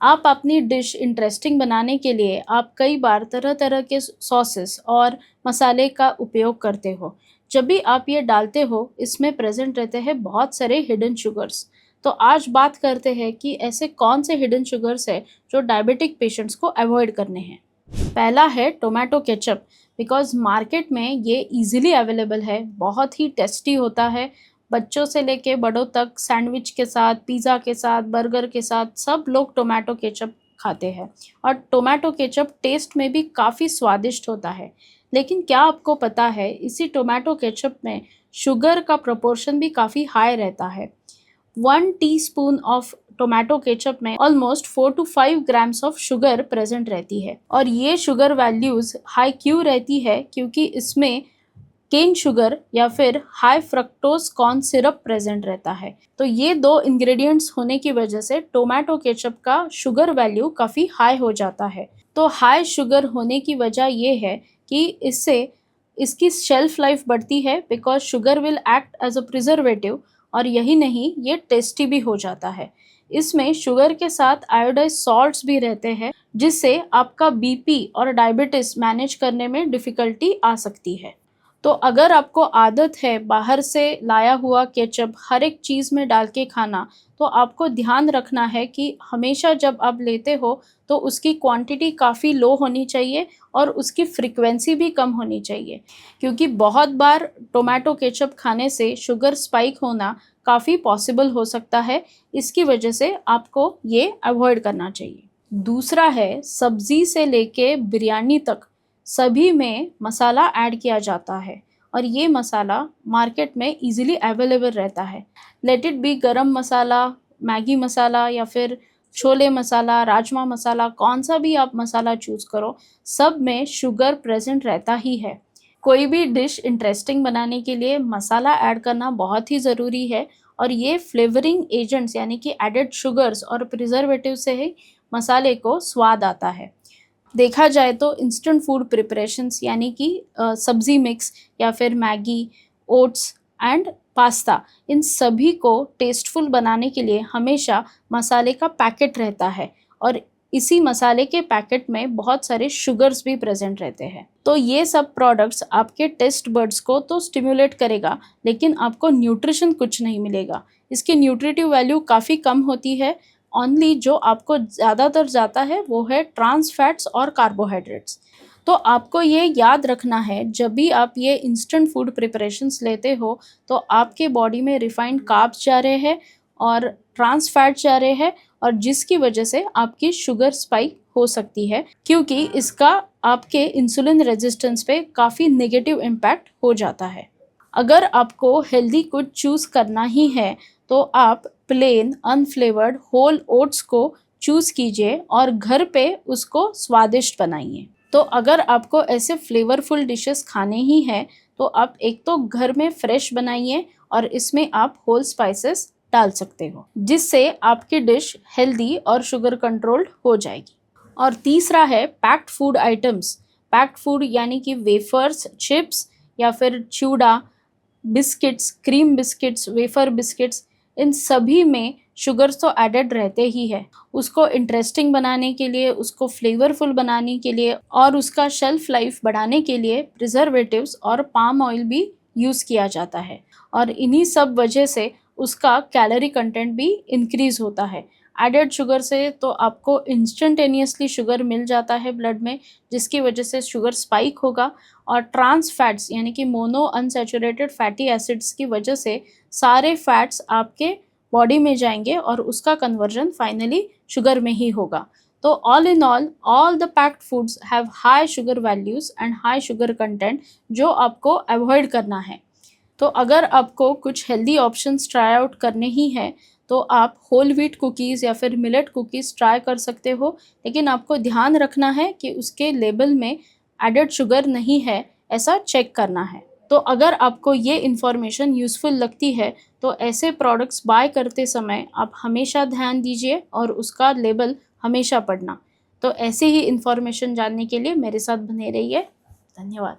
आप अपनी dish interesting बनाने के लिए आप कई बार तरह-तरह के सॉसेस और मसाले का उपयोग करते हो। जब भी आप ये डालते हो, इसमें प्रेज़ेंट रहते हैं बहुत सारे हिडन शुगर्स। तो आज बात करते हैं कि ऐसे कौन से हिडन शुगर्स हैं, जो डायबिटिक पेशेंट्स को अवॉइड करने हैं। पहला है टोमेटो केचप, बिकॉज़ मार्केट में ये ईज़िली अवेलेबल है, बहुत ही टेस्टी होता है। बच्चों से लेके बड़ों तक सैंडविच के साथ, पिज़्ज़ा के साथ, बर्गर के साथ सब लोग टोमेटो केचप खाते हैं और टोमेटो केचप टेस्ट में भी काफ़ी स्वादिष्ट होता है। लेकिन क्या आपको पता है इसी टोमेटो केचप में शुगर का प्रोपोर्शन भी काफ़ी हाई रहता है। 1 टीस्पून ऑफ टोमेटो केचप में almost 4 to 5 grams of sugar present रहती है और ये शुगर वैल्यूज़ हाई क्यों रहती है, क्योंकि इसमें केन शुगर या फिर high fructose corn syrup present रहता है। तो ये दो इंग्रेडिएंट्स होने की वजह से टोमेटो केचप का शुगर वैल्यू काफ़ी हाई हो जाता है। तो हाई शुगर होने की वजह ये है कि इससे इसकी शेल्फ लाइफ बढ़ती है, because sugar will act as a preservative. और यही नहीं, ये टेस्टी भी हो जाता है। इसमें शुगर के साथ आयोडाइज सॉल्ट्स भी रहते हैं, जिससे आपका बीपी और डायबिटीज मैनेज करने में डिफ़िकल्टी आ सकती है। तो अगर आपको आदत है बाहर से लाया हुआ केचप हर एक चीज़ में डाल के खाना, तो आपको ध्यान रखना है कि हमेशा जब आप लेते हो तो उसकी क्वांटिटी काफ़ी लो होनी चाहिए और उसकी फ्रीक्वेंसी भी कम होनी चाहिए, क्योंकि बहुत बार टोमेटो केचप खाने से शुगर स्पाइक होना काफ़ी पॉसिबल हो सकता है। इसकी वजह से आपको ये अवॉइड करना चाहिए। दूसरा है, सब्ज़ी से लेके बिरयानी तक सभी में मसाला ऐड किया जाता है और ये मसाला मार्केट में इजीली अवेलेबल रहता है। लेट इट बी गरम मसाला, मैगी मसाला या फिर छोले मसाला, राजमा मसाला, कौन सा भी आप मसाला चूज़ करो, सब में शुगर प्रेजेंट रहता ही है। कोई भी डिश इंटरेस्टिंग बनाने के लिए मसाला ऐड करना बहुत ही ज़रूरी है और ये फ्लेवरिंग एजेंट्स यानी कि एडेड शुगर्स और प्रिजर्वेटिव से ही मसाले को स्वाद आता है। देखा जाए तो इंस्टेंट फूड प्रिपरेशंस यानी कि सब्ज़ी मिक्स या फिर मैगी, ओट्स एंड पास्ता, इन सभी को टेस्टफुल बनाने के लिए हमेशा मसाले का पैकेट रहता है और इसी मसाले के पैकेट में बहुत सारे शुगर्स भी प्रेजेंट रहते हैं। तो ये सब प्रोडक्ट्स आपके टेस्ट बड्स को तो स्टिमुलेट करेगा, लेकिन आपको न्यूट्रिशन कुछ नहीं मिलेगा। इसकी न्यूट्रिटिव वैल्यू काफ़ी कम होती है। ओनली जो आपको ज़्यादातर जाता है वो है ट्रांस फैट्स और कार्बोहाइड्रेट्स। तो आपको ये याद रखना है, जब भी आप ये इंस्टेंट फूड प्रिपरेशंस लेते हो तो आपके बॉडी में रिफाइंड कार्ब्स जा रहे हैं और ट्रांस फैट जा रहे हैं, और जिसकी वजह से आपकी शुगर स्पाइक हो सकती है, क्योंकि इसका आपके इंसुलिन रेजिस्टेंस पे काफ़ी नेगेटिव इम्पैक्ट हो जाता है। अगर आपको हेल्दी कुछ चूज़ करना ही है तो आप प्लेन अनफ्लेवर्ड होल ओट्स को चूज़ कीजिए और घर पे उसको स्वादिष्ट बनाइए। तो अगर आपको ऐसे फ्लेवरफुल डिशेस खाने ही हैं तो आप एक तो घर में फ्रेश बनाइए और इसमें आप होल स्पाइसेस डाल सकते हो, जिससे आपकी डिश हेल्दी और शुगर कंट्रोल्ड हो जाएगी। और तीसरा है packed food items. Packed food यानी कि वेफर्स, चिप्स या फिर chivda, biscuits, cream biscuits, wafer biscuits, इन सभी में शुगर्स तो एडेड रहते ही है। उसको इंटरेस्टिंग बनाने के लिए, उसको फ्लेवरफुल बनाने के लिए और उसका शेल्फ लाइफ बढ़ाने के लिए प्रिजर्वेटिव्स और पाम ऑयल भी यूज़ किया जाता है और इन्हीं सब वजह से उसका कैलोरी कंटेंट भी इंक्रीज़ होता है। एडेड शुगर से तो आपको इंस्टेंटेनियसली शुगर मिल जाता है ब्लड में, जिसकी वजह से शुगर स्पाइक होगा, और ट्रांस फैट्स यानी कि मोनो अनसैचुरेटेड फैटी एसिड्स की वजह से सारे फैट्स आपके बॉडी में जाएंगे और उसका कन्वर्जन फाइनली शुगर में ही होगा। तो all in all the packed foods have high sugar values and high sugar content, जो आपको अवॉइड करना है। तो अगर आपको कुछ हेल्दी ऑप्शंस ट्राई आउट करने ही हैं तो आप होल व्हीट कुकीज़ या फिर मिलेट कुकीज़ ट्राई कर सकते हो, लेकिन आपको ध्यान रखना है कि उसके लेबल में एडेड शुगर नहीं है, ऐसा चेक करना है। तो अगर आपको ये इन्फॉर्मेशन यूज़फुल लगती है तो ऐसे प्रोडक्ट्स बाय करते समय आप हमेशा ध्यान दीजिए और उसका लेबल हमेशा पढ़ना। तो ऐसे ही इन्फॉर्मेशन जानने के लिए मेरे साथ बने रहिए। धन्यवाद।